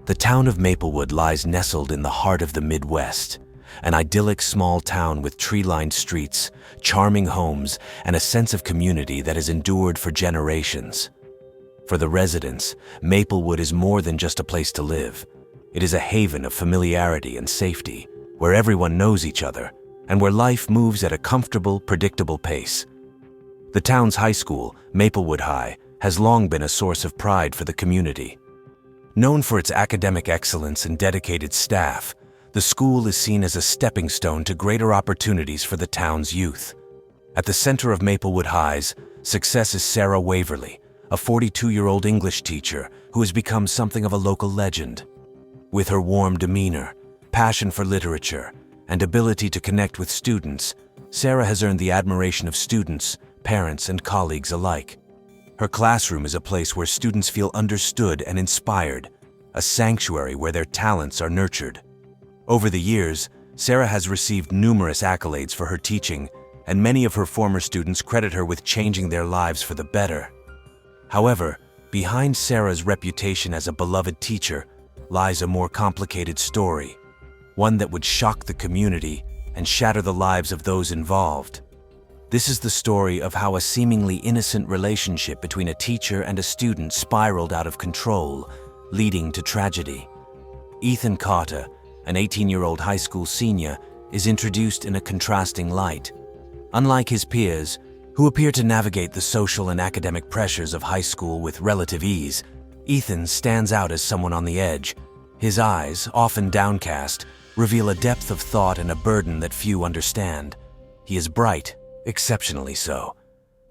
The town of Maplewood lies nestled in the heart of the Midwest, an idyllic small town with tree-lined streets, charming homes, and a sense of community that has endured for generations. For the residents, Maplewood is more than just a place to live. It is a haven of familiarity and safety, where everyone knows each other, and where life moves at a comfortable, predictable pace. The town's high school, Maplewood High, has long been a source of pride for the community. Known for its academic excellence and dedicated staff, the school is seen as a stepping stone to greater opportunities for the town's youth. At the center of Maplewood High's success is Sarah Waverly, a 42-year-old English teacher who has become something of a local legend. With her warm demeanor, passion for literature, and ability to connect with students, Sarah has earned the admiration of students, parents, and colleagues alike. Her classroom is a place where students feel understood and inspired, a sanctuary where their talents are nurtured. Over the years, Sarah has received numerous accolades for her teaching, and many of her former students credit her with changing their lives for the better. However, behind Sarah's reputation as a beloved teacher lies a more complicated story, one that would shock the community and shatter the lives of those involved. This is the story of how a seemingly innocent relationship between a teacher and a student spiraled out of control, leading to tragedy. Ethan Carter, an 18-year-old high school senior, is introduced in a contrasting light. Unlike his peers, who appear to navigate the social and academic pressures of high school with relative ease, Ethan stands out as someone on the edge. His eyes, often downcast, reveal a depth of thought and a burden that few understand. He is bright, exceptionally so,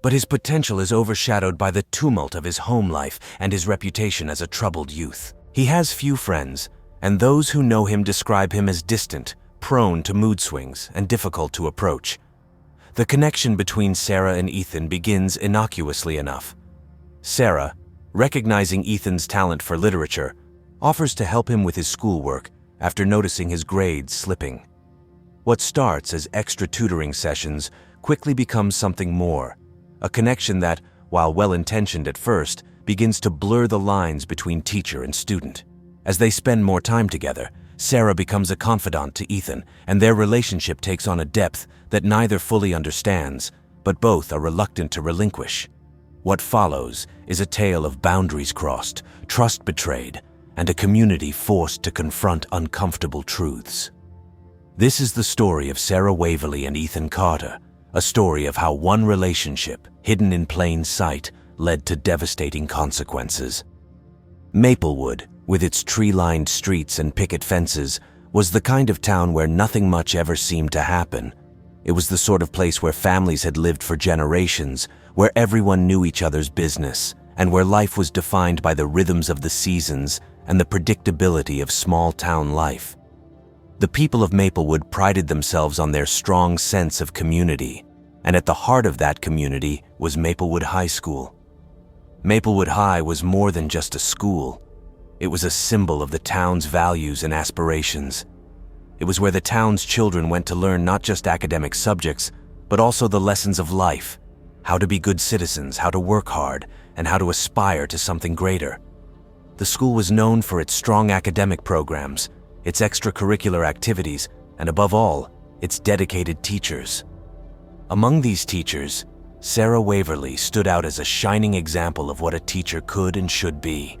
but his potential is overshadowed by the tumult of his home life and his reputation as a troubled youth. He has few friends, and those who know him describe him as distant, prone to mood swings, and difficult to approach. The connection between Sarah and Ethan begins innocuously enough. Sarah, recognizing Ethan's talent for literature, offers to help him with his schoolwork after noticing his grades slipping. What starts as extra tutoring sessions quickly becomes something more, a connection that, while well-intentioned at first, begins to blur the lines between teacher and student. As they spend more time together, Sarah becomes a confidant to Ethan, and their relationship takes on a depth that neither fully understands, but both are reluctant to relinquish. What follows is a tale of boundaries crossed, trust betrayed, and a community forced to confront uncomfortable truths. This is the story of Sarah Waverly and Ethan Carter, a story of how one relationship, hidden in plain sight, led to devastating consequences. Maplewood, with its tree-lined streets and picket fences, was the kind of town where nothing much ever seemed to happen. It was the sort of place where families had lived for generations, where everyone knew each other's business, and where life was defined by the rhythms of the seasons and the predictability of small-town life. The people of Maplewood prided themselves on their strong sense of community, and at the heart of that community was Maplewood High School. Maplewood High was more than just a school. It was a symbol of the town's values and aspirations. It was where the town's children went to learn not just academic subjects, but also the lessons of life, how to be good citizens, how to work hard, and how to aspire to something greater. The school was known for its strong academic programs, its extracurricular activities, and above all, its dedicated teachers. Among these teachers, Sarah Waverly stood out as a shining example of what a teacher could and should be.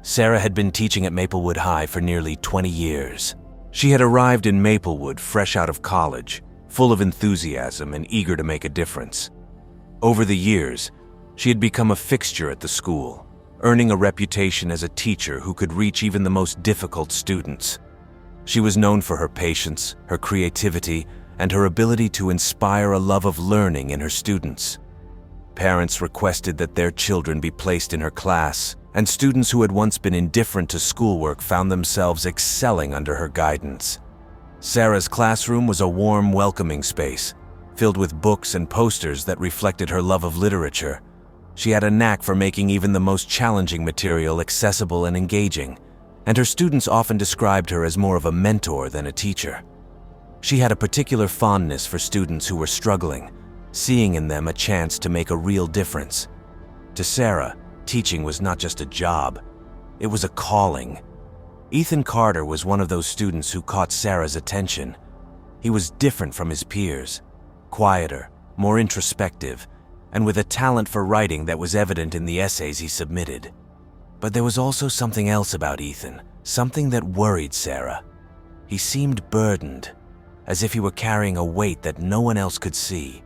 Sarah had been teaching at Maplewood High for nearly 20 years. She had arrived in Maplewood fresh out of college, full of enthusiasm and eager to make a difference. Over the years, she had become a fixture at the school, earning a reputation as a teacher who could reach even the most difficult students. She was known for her patience, her creativity, and her ability to inspire a love of learning in her students. Parents requested that their children be placed in her class, and students who had once been indifferent to schoolwork found themselves excelling under her guidance. Sarah's classroom was a warm, welcoming space, filled with books and posters that reflected her love of literature. She had a knack for making even the most challenging material accessible and engaging, and her students often described her as more of a mentor than a teacher. She had a particular fondness for students who were struggling, seeing in them a chance to make a real difference. To Sarah, teaching was not just a job, it was a calling, Ethan Carter was one of those students who caught Sarah's attention. He was different from his peers, quieter, more introspective, and with a talent for writing that was evident in the essays he submitted. But there was also something else about Ethan, something that worried Sarah. He seemed burdened, as if he were carrying a weight that no one else could see.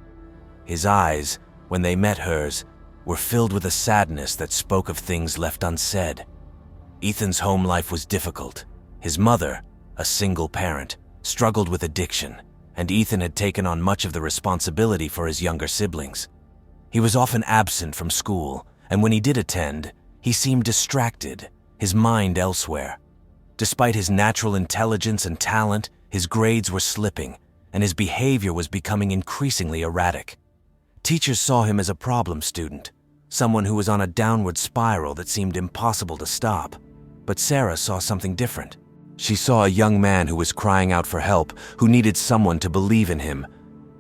His eyes, when they met hers, were filled with a sadness that spoke of things left unsaid. Ethan's home life was difficult. His mother, a single parent, struggled with addiction, and Ethan had taken on much of the responsibility for his younger siblings. He was often absent from school, and when he did attend, he seemed distracted, his mind elsewhere. Despite his natural intelligence and talent, his grades were slipping, and his behavior was becoming increasingly erratic. Teachers saw him as a problem student, someone who was on a downward spiral that seemed impossible to stop. But Sarah saw something different. She saw a young man who was crying out for help, who needed someone to believe in him.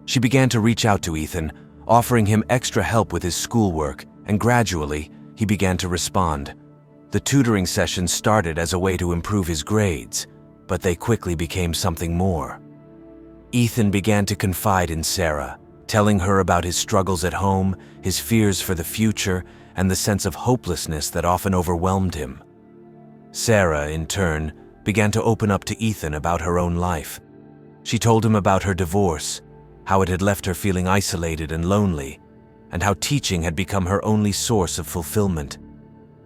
She began to reach out to Ethan, offering him extra help with his schoolwork, and gradually, he began to respond. The tutoring sessions started as a way to improve his grades, but they quickly became something more. Ethan began to confide in Sarah, telling her about his struggles at home, his fears for the future, and the sense of hopelessness that often overwhelmed him. Sarah, in turn, began to open up to Ethan about her own life. She told him about her divorce, how it had left her feeling isolated and lonely, and how teaching had become her only source of fulfillment.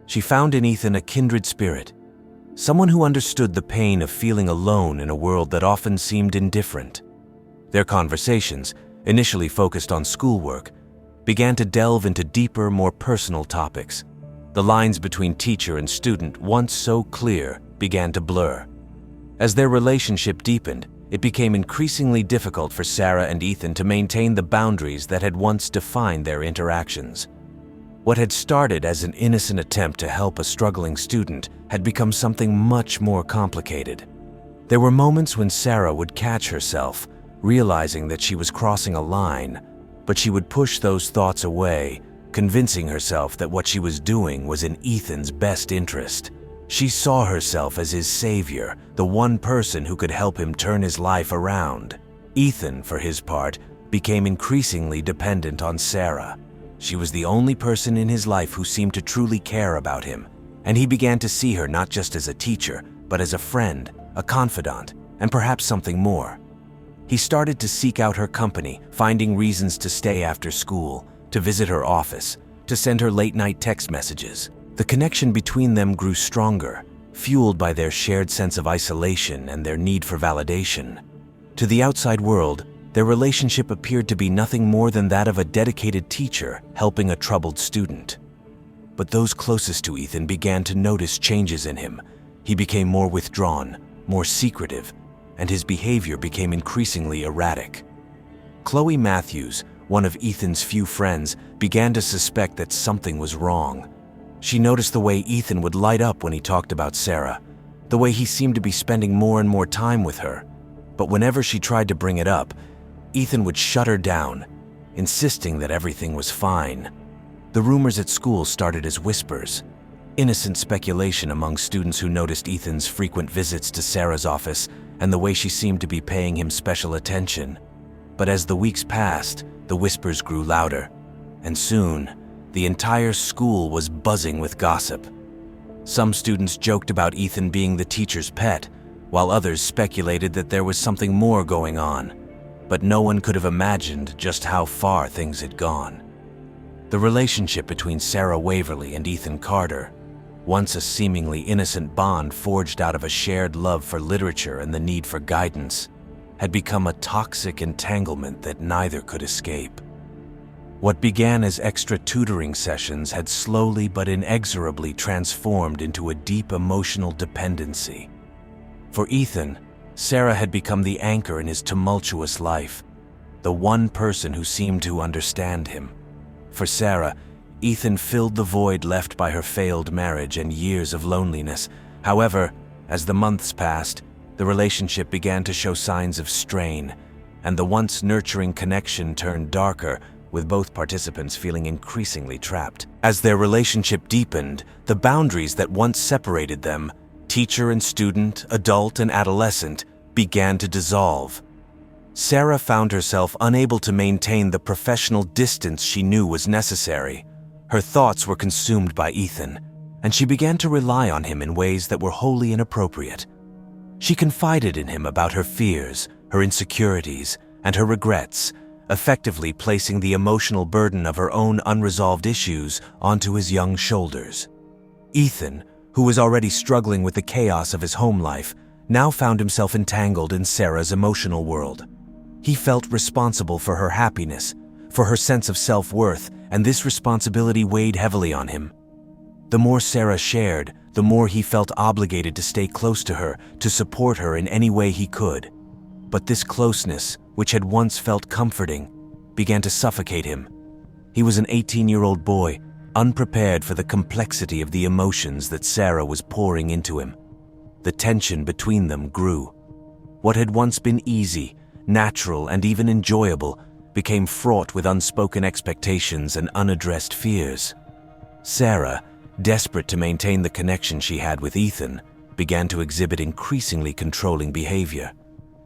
She found in Ethan a kindred spirit, someone who understood the pain of feeling alone in a world that often seemed indifferent. Their conversations, initially focused on schoolwork, began to delve into deeper, more personal topics. The lines between teacher and student, once so clear, began to blur. As their relationship deepened, it became increasingly difficult for Sarah and Ethan to maintain the boundaries that had once defined their interactions. What had started as an innocent attempt to help a struggling student had become something much more complicated. There were moments when Sarah would catch herself, realizing that she was crossing a line, but she would push those thoughts away, convincing herself that what she was doing was in Ethan's best interest. She saw herself as his savior, the one person who could help him turn his life around. Ethan, for his part, became increasingly dependent on Sarah. She was the only person in his life who seemed to truly care about him, and he began to see her not just as a teacher, but as a friend, a confidant, and perhaps something more. He started to seek out her company, finding reasons to stay after school, to visit her office, to send her late-night text messages. The connection between them grew stronger, fueled by their shared sense of isolation and their need for validation. To the outside world, their relationship appeared to be nothing more than that of a dedicated teacher helping a troubled student. But those closest to Ethan began to notice changes in him. He became more withdrawn, more secretive, and his behavior became increasingly erratic. Chloe Matthews, one of Ethan's few friends, began to suspect that something was wrong. She noticed the way Ethan would light up when he talked about Sarah, the way he seemed to be spending more and more time with her. But whenever she tried to bring it up, Ethan would shut her down, insisting that everything was fine. The rumors at school started as whispers, innocent speculation among students who noticed Ethan's frequent visits to Sarah's office and the way she seemed to be paying him special attention. But as the weeks passed, the whispers grew louder, and soon, the entire school was buzzing with gossip. Some students joked about Ethan being the teacher's pet, while others speculated that there was something more going on. But no one could have imagined just how far things had gone. The relationship between Sarah Waverly and Ethan Carter, once a seemingly innocent bond forged out of a shared love for literature and the need for guidance, had become a toxic entanglement that neither could escape. What began as extra tutoring sessions had slowly but inexorably transformed into a deep emotional dependency. For Ethan, Sarah had become the anchor in his tumultuous life, the one person who seemed to understand him. For Sarah, Ethan filled the void left by her failed marriage and years of loneliness. However, as the months passed, the relationship began to show signs of strain, and the once nurturing connection turned darker, with both participants feeling increasingly trapped. As their relationship deepened, the boundaries that once separated them Teacher and student, adult and adolescent, began to dissolve. Sarah found herself unable to maintain the professional distance she knew was necessary. Her thoughts were consumed by Ethan, and she began to rely on him in ways that were wholly inappropriate. She confided in him about her fears, her insecurities, and her regrets, effectively placing the emotional burden of her own unresolved issues onto his young shoulders. Ethan, who was already struggling with the chaos of his home life, now found himself entangled in Sarah's emotional world. He felt responsible for her happiness, for her sense of self-worth, and this responsibility weighed heavily on him. The more Sarah shared, the more he felt obligated to stay close to her, to support her in any way he could. But this closeness, which had once felt comforting, began to suffocate him. He was an 18-year-old boy, unprepared for the complexity of the emotions that Sarah was pouring into him. The tension between them grew. What had once been easy, natural, and even enjoyable became fraught with unspoken expectations and unaddressed fears. Sarah, desperate to maintain the connection she had with Ethan, began to exhibit increasingly controlling behavior.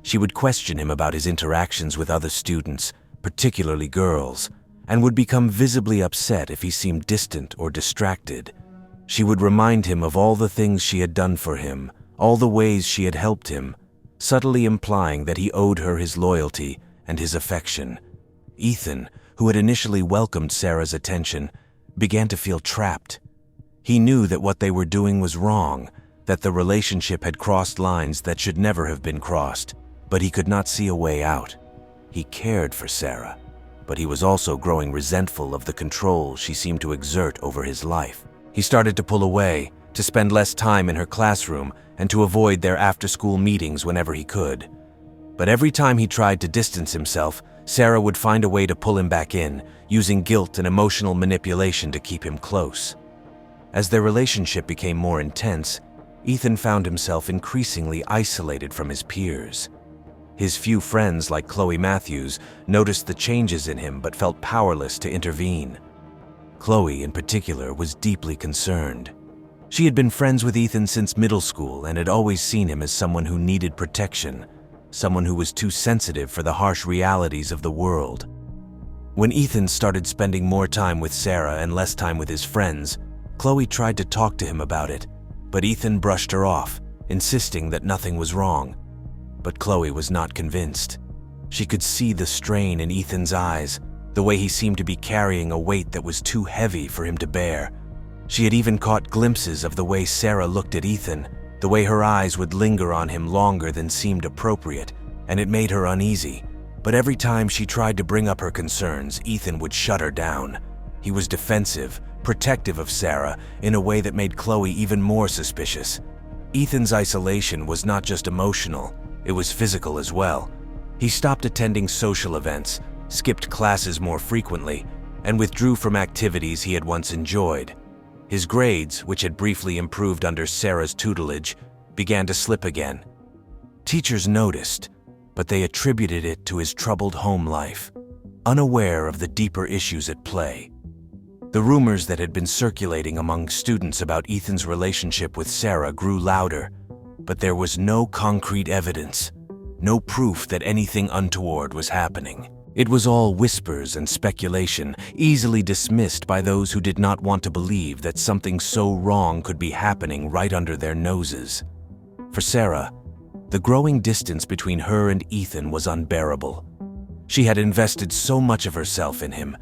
She would question him about his interactions with other students, particularly girls, and would become visibly upset if he seemed distant or distracted. She would remind him of all the things she had done for him, all the ways she had helped him, subtly implying that he owed her his loyalty and his affection. Ethan, who had initially welcomed Sarah's attention, began to feel trapped. He knew that what they were doing was wrong, that the relationship had crossed lines that should never have been crossed, but he could not see a way out. He cared for Sarah, but he was also growing resentful of the control she seemed to exert over his life. He started to pull away, to spend less time in her classroom, and to avoid their after-school meetings whenever he could. But every time he tried to distance himself, Sarah would find a way to pull him back in, using guilt and emotional manipulation to keep him close. As their relationship became more intense, Ethan found himself increasingly isolated from his peers. His few friends, like Chloe Matthews, noticed the changes in him but felt powerless to intervene. Chloe, in particular, was deeply concerned. She had been friends with Ethan since middle school and had always seen him as someone who needed protection, someone who was too sensitive for the harsh realities of the world. When Ethan started spending more time with Sarah and less time with his friends, Chloe tried to talk to him about it, but Ethan brushed her off, insisting that nothing was wrong. But Chloe was not convinced. She could see the strain in Ethan's eyes, the way he seemed to be carrying a weight that was too heavy for him to bear. She had even caught glimpses of the way Sarah looked at Ethan, the way her eyes would linger on him longer than seemed appropriate, and it made her uneasy. But every time she tried to bring up her concerns, Ethan would shut her down. He was defensive, protective of Sarah in a way that made Chloe even more suspicious. Ethan's isolation was not just emotional, it was physical as well. He stopped attending social events, skipped classes more frequently, and withdrew from activities he had once enjoyed. His grades, which had briefly improved under Sarah's tutelage, began to slip again. Teachers noticed, but they attributed it to his troubled home life, unaware of the deeper issues at play. The rumors that had been circulating among students about Ethan's relationship with Sarah grew louder, but there was no concrete evidence, no proof that anything untoward was happening. It was all whispers and speculation, easily dismissed by those who did not want to believe that something so wrong could be happening right under their noses. For Sarah, the growing distance between her and Ethan was unbearable. She had invested so much of herself in him,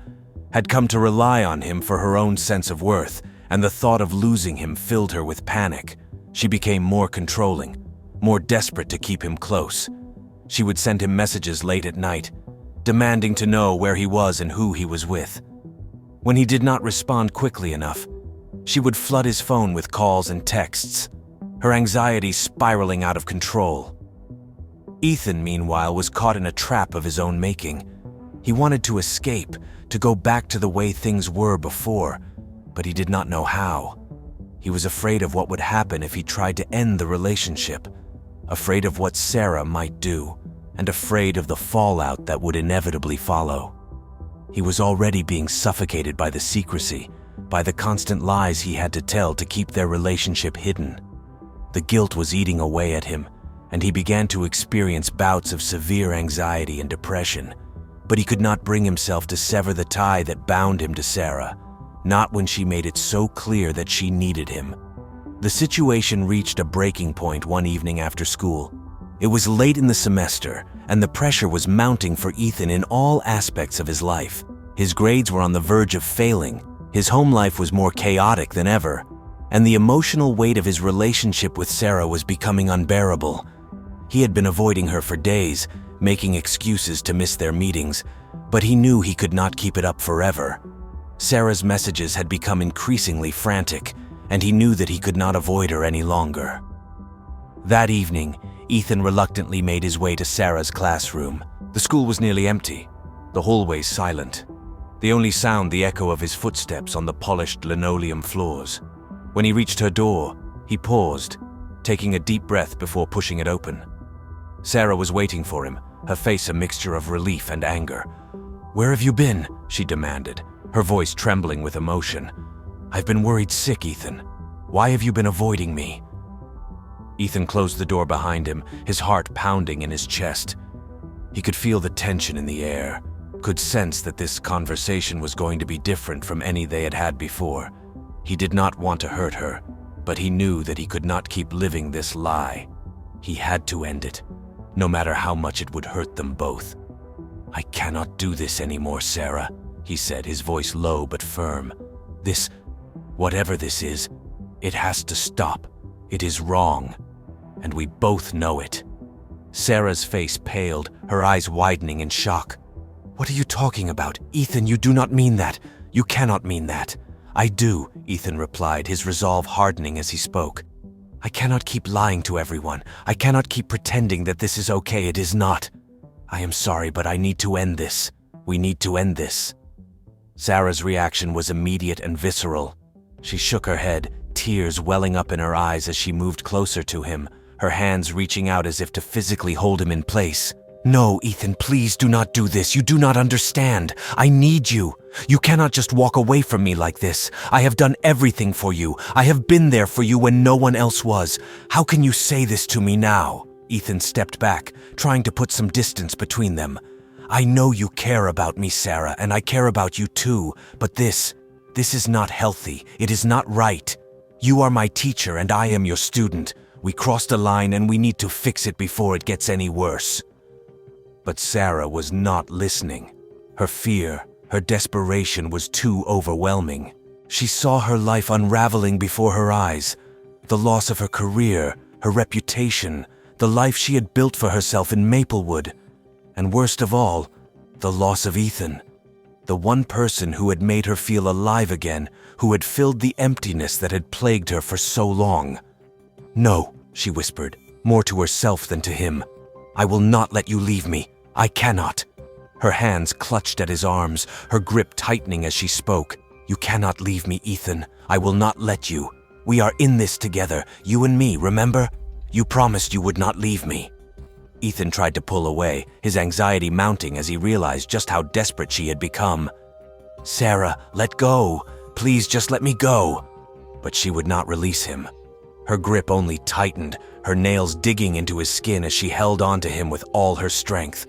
had come to rely on him for her own sense of worth, and the thought of losing him filled her with panic. She became more controlling, more desperate to keep him close. She would send him messages late at night, demanding to know where he was and who he was with. When he did not respond quickly enough, she would flood his phone with calls and texts, her anxiety spiraling out of control. Ethan, meanwhile, was caught in a trap of his own making. He wanted to escape, to go back to the way things were before, but he did not know how. He was afraid of what would happen if he tried to end the relationship, afraid of what Sarah might do, and afraid of the fallout that would inevitably follow. He was already being suffocated by the secrecy, by the constant lies he had to tell to keep their relationship hidden. The guilt was eating away at him, and he began to experience bouts of severe anxiety and depression. But he could not bring himself to sever the tie that bound him to Sarah, not when she made it so clear that she needed him. The situation reached a breaking point one evening after school. It was late in the semester, and the pressure was mounting for Ethan in all aspects of his life. His grades were on the verge of failing, his home life was more chaotic than ever, and the emotional weight of his relationship with Sarah was becoming unbearable. He had been avoiding her for days, making excuses to miss their meetings, but he knew he could not keep it up forever. Sarah's messages had become increasingly frantic, and he knew that he could not avoid her any longer. That evening, Ethan reluctantly made his way to Sarah's classroom. The school was nearly empty, the hallways silent. The only sound the echo of his footsteps on the polished linoleum floors. When he reached her door, he paused, taking a deep breath before pushing it open. Sarah was waiting for him, her face a mixture of relief and anger. "Where have you been?" she demanded, her voice trembling with emotion. "I've been worried sick, Ethan. Why have you been avoiding me?" Ethan closed the door behind him, his heart pounding in his chest. He could feel the tension in the air, could sense that this conversation was going to be different from any they had had before. He did not want to hurt her, but he knew that he could not keep living this lie. He had to end it, no matter how much it would hurt them both. "I cannot do this anymore, Sarah," he said, his voice low but firm. Whatever this is, it has to stop. It is wrong, and we both know it." Sarah's face paled, her eyes widening in shock. "What are you talking about? Ethan, you do not mean that. You cannot mean that." "I do," Ethan replied, his resolve hardening as he spoke. "I cannot keep lying to everyone. I cannot keep pretending that this is okay. It is not. I am sorry, but I need to end this. We need to end this." Sarah's reaction was immediate and visceral. She shook her head, tears welling up in her eyes as she moved closer to him, her hands reaching out as if to physically hold him in place. "No, Ethan, please do not do this. You do not understand. I need you. You cannot just walk away from me like this. I have done everything for you. I have been there for you when no one else was. How can you say this to me now?" Ethan stepped back, trying to put some distance between them. "I know you care about me, Sarah, and I care about you too, but this is not healthy. It is not right. You are my teacher and I am your student. We crossed a line and we need to fix it before it gets any worse." But Sarah was not listening. Her fear, her desperation was too overwhelming. She saw her life unraveling before her eyes. The loss of her career, her reputation, the life she had built for herself in Maplewood. And worst of all, the loss of Ethan. The one person who had made her feel alive again, who had filled the emptiness that had plagued her for so long. "No," she whispered, more to herself than to him. "I will not let you leave me. I cannot." Her hands clutched at his arms, her grip tightening as she spoke. "You cannot leave me, Ethan. I will not let you. We are in this together, you and me, remember? You promised you would not leave me." Ethan tried to pull away, his anxiety mounting as he realized just how desperate she had become. "Sarah, let go. Please just let me go." But she would not release him. Her grip only tightened, her nails digging into his skin as she held onto him with all her strength.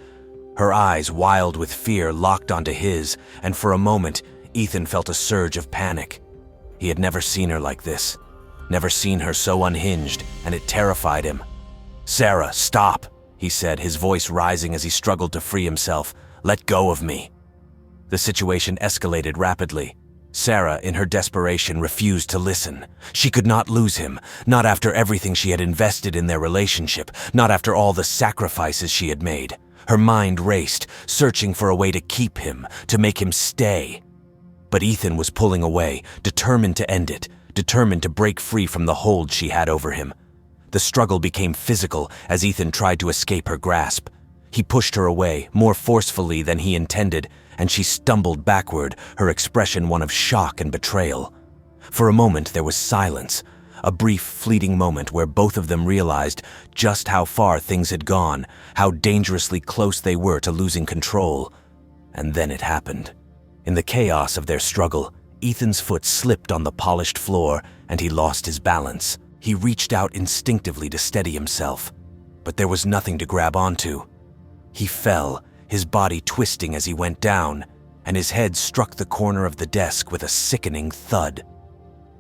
Her eyes, wild with fear, locked onto his, and for a moment, Ethan felt a surge of panic. He had never seen her like this, never seen her so unhinged, and it terrified him. "Sarah, stop," he said, his voice rising as he struggled to free himself. "Let go of me." The situation escalated rapidly. Sarah, in her desperation, refused to listen. She could not lose him, not after everything she had invested in their relationship, not after all the sacrifices she had made. Her mind raced, searching for a way to keep him, to make him stay. But Ethan was pulling away, determined to end it, determined to break free from the hold she had over him. The struggle became physical as Ethan tried to escape her grasp. He pushed her away, more forcefully than he intended, and she stumbled backward, her expression one of shock and betrayal. For a moment there was silence, a brief, fleeting moment where both of them realized just how far things had gone, how dangerously close they were to losing control. And then it happened. In the chaos of their struggle, Ethan's foot slipped on the polished floor, and he lost his balance. He reached out instinctively to steady himself, but there was nothing to grab onto. He fell, his body twisting as he went down, and his head struck the corner of the desk with a sickening thud.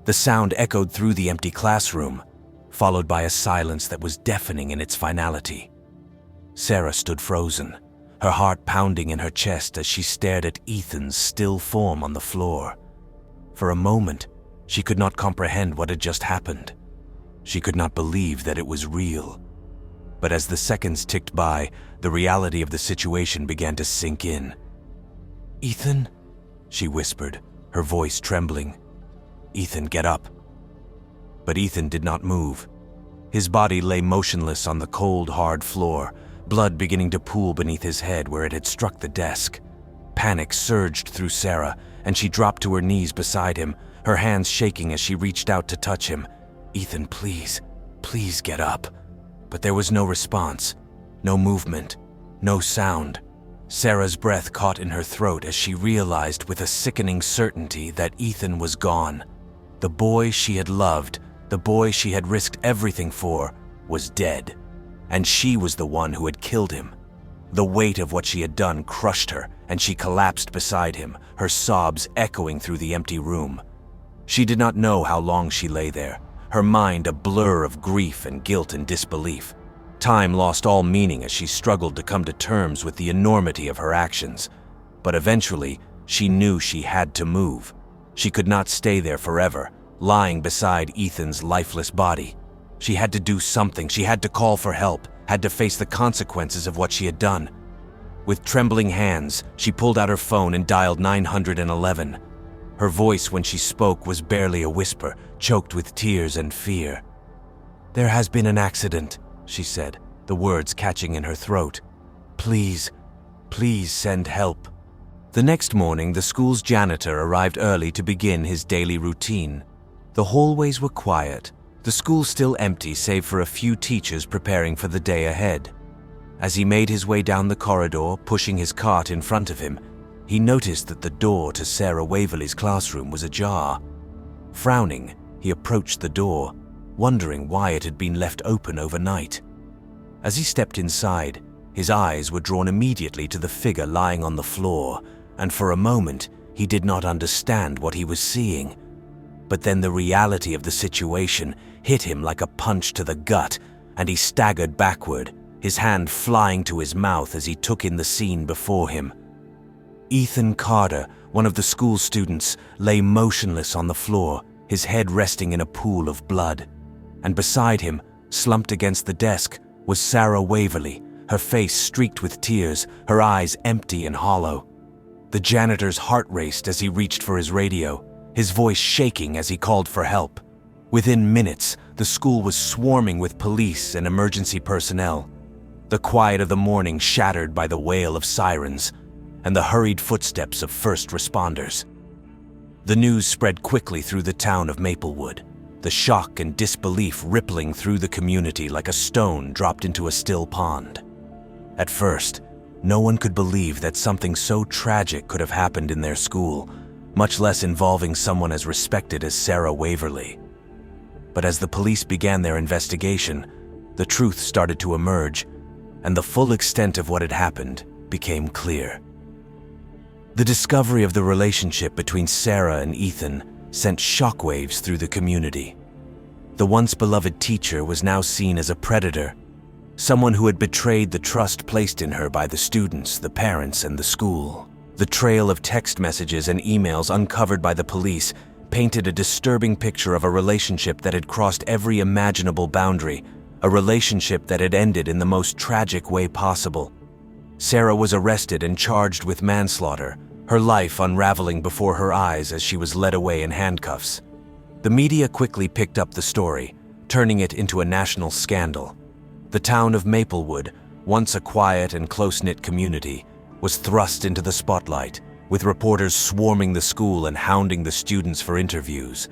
The sound echoed through the empty classroom, followed by a silence that was deafening in its finality. Sarah stood frozen, her heart pounding in her chest as she stared at Ethan's still form on the floor. For a moment, she could not comprehend what had just happened. She could not believe that it was real. But as the seconds ticked by, the reality of the situation began to sink in. "Ethan?" she whispered, her voice trembling. "Ethan, get up." But Ethan did not move. His body lay motionless on the cold, hard floor, blood beginning to pool beneath his head where it had struck the desk. Panic surged through Sarah, and she dropped to her knees beside him, her hands shaking as she reached out to touch him. "Ethan, please, please get up." But there was no response, no movement, no sound. Sarah's breath caught in her throat as she realized with a sickening certainty that Ethan was gone. The boy she had loved, the boy she had risked everything for, was dead. And she was the one who had killed him. The weight of what she had done crushed her, and she collapsed beside him, her sobs echoing through the empty room. She did not know how long she lay there, her mind a blur of grief and guilt and disbelief. Time lost all meaning as she struggled to come to terms with the enormity of her actions. But eventually, she knew she had to move. She could not stay there forever, lying beside Ethan's lifeless body. She had to do something. She had to call for help, had to face the consequences of what she had done. With trembling hands, she pulled out her phone and dialed 911. Her voice when she spoke was barely a whisper, choked with tears and fear. "There has been an accident," she said, the words catching in her throat. "Please, please send help." The next morning, the school's janitor arrived early to begin his daily routine. The hallways were quiet, the school still empty save for a few teachers preparing for the day ahead. As he made his way down the corridor, pushing his cart in front of him, he noticed that the door to Sarah Waverley's classroom was ajar. Frowning, he approached the door, wondering why it had been left open overnight. As he stepped inside, his eyes were drawn immediately to the figure lying on the floor, and for a moment he did not understand what he was seeing. But then the reality of the situation hit him like a punch to the gut, and he staggered backward, his hand flying to his mouth as he took in the scene before him. Ethan Carter, one of the school students, lay motionless on the floor, his head resting in a pool of blood. And beside him, slumped against the desk, was Sarah Waverley, her face streaked with tears, her eyes empty and hollow. The janitor's heart raced as he reached for his radio, his voice shaking as he called for help. Within minutes, the school was swarming with police and emergency personnel. The quiet of the morning shattered by the wail of sirens and the hurried footsteps of first responders. The news spread quickly through the town of Maplewood, the shock and disbelief rippling through the community like a stone dropped into a still pond. At first, no one could believe that something so tragic could have happened in their school, much less involving someone as respected as Sarah Waverley. But as the police began their investigation, the truth started to emerge, and the full extent of what had happened became clear. The discovery of the relationship between Sarah and Ethan sent shockwaves through the community. The once beloved teacher was now seen as a predator, someone who had betrayed the trust placed in her by the students, the parents, and the school. The trail of text messages and emails uncovered by the police painted a disturbing picture of a relationship that had crossed every imaginable boundary, a relationship that had ended in the most tragic way possible. Sarah was arrested and charged with manslaughter, her life unraveling before her eyes as she was led away in handcuffs. The media quickly picked up the story, turning it into a national scandal. The town of Maplewood, once a quiet and close-knit community, was thrust into the spotlight, with reporters swarming the school and hounding the students for interviews.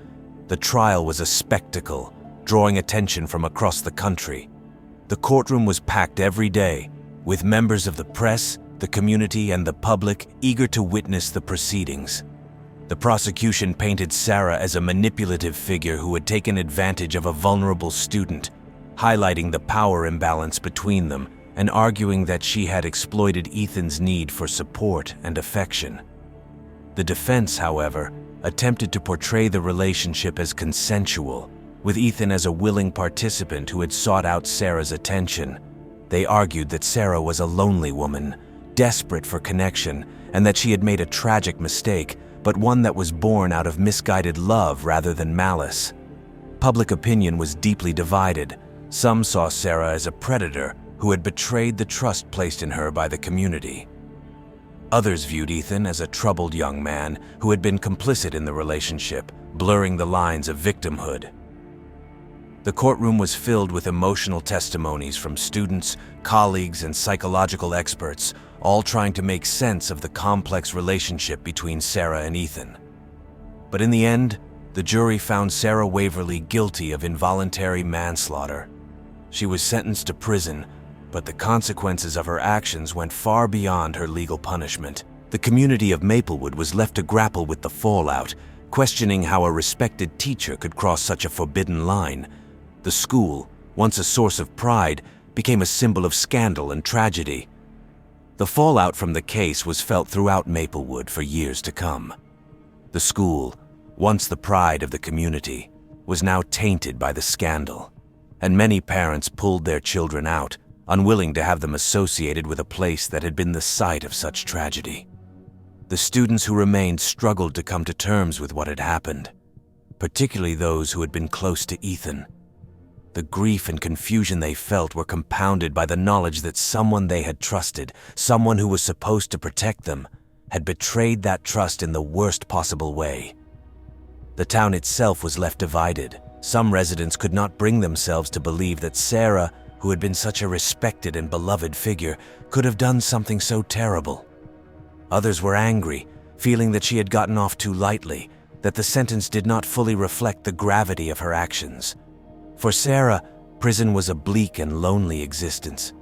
The trial was a spectacle, drawing attention from across the country. The courtroom was packed every day, with members of the press, the community, and the public eager to witness the proceedings. The prosecution painted Sarah as a manipulative figure who had taken advantage of a vulnerable student, highlighting the power imbalance between them and arguing that she had exploited Ethan's need for support and affection. The defense, however, attempted to portray the relationship as consensual, with Ethan as a willing participant who had sought out Sarah's attention. They argued that Sarah was a lonely woman, desperate for connection, and that she had made a tragic mistake, but one that was born out of misguided love rather than malice. Public opinion was deeply divided. Some saw Sarah as a predator who had betrayed the trust placed in her by the community. Others viewed Ethan as a troubled young man who had been complicit in the relationship, blurring the lines of victimhood. The courtroom was filled with emotional testimonies from students, colleagues, and psychological experts, all trying to make sense of the complex relationship between Sarah and Ethan. But in the end, the jury found Sarah Waverly guilty of involuntary manslaughter. She was sentenced to prison, but the consequences of her actions went far beyond her legal punishment. The community of Maplewood was left to grapple with the fallout, questioning how a respected teacher could cross such a forbidden line. The school, once a source of pride, became a symbol of scandal and tragedy. The fallout from the case was felt throughout Maplewood for years to come. The school, once the pride of the community, was now tainted by the scandal, and many parents pulled their children out, unwilling to have them associated with a place that had been the site of such tragedy. The students who remained struggled to come to terms with what had happened, particularly those who had been close to Ethan. The grief and confusion they felt were compounded by the knowledge that someone they had trusted, someone who was supposed to protect them, had betrayed that trust in the worst possible way. The town itself was left divided. Some residents could not bring themselves to believe that Sarah, who had been such a respected and beloved figure, could have done something so terrible. Others were angry, feeling that she had gotten off too lightly, that the sentence did not fully reflect the gravity of her actions. For Sarah, prison was a bleak and lonely existence.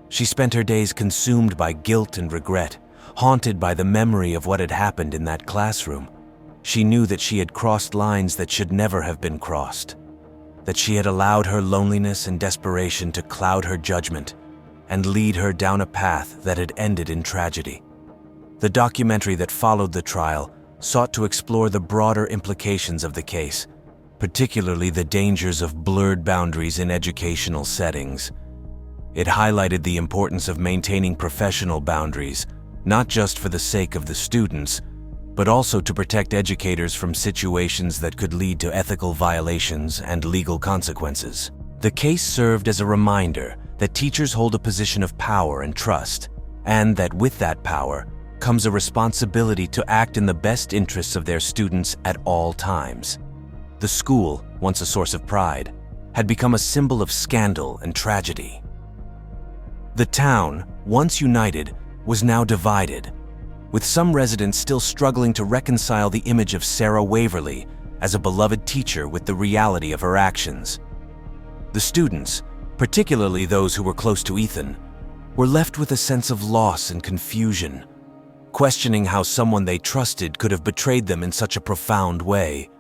She spent her days consumed by guilt and regret, haunted by the memory of what had happened in that classroom. She knew that she had crossed lines that should never have been crossed, that she had allowed her loneliness and desperation to cloud her judgment and lead her down a path that had ended in tragedy. The documentary that followed the trial sought to explore the broader implications of the case, particularly the dangers of blurred boundaries in educational settings. It highlighted the importance of maintaining professional boundaries, not just for the sake of the students, but also to protect educators from situations that could lead to ethical violations and legal consequences. The case served as a reminder that teachers hold a position of power and trust, and that with that power comes a responsibility to act in the best interests of their students at all times. The school, once a source of pride, had become a symbol of scandal and tragedy. The town, once united, was now divided, with some residents still struggling to reconcile the image of Sarah Waverly as a beloved teacher with the reality of her actions. The students, particularly those who were close to Ethan, were left with a sense of loss and confusion, questioning how someone they trusted could have betrayed them in such a profound way.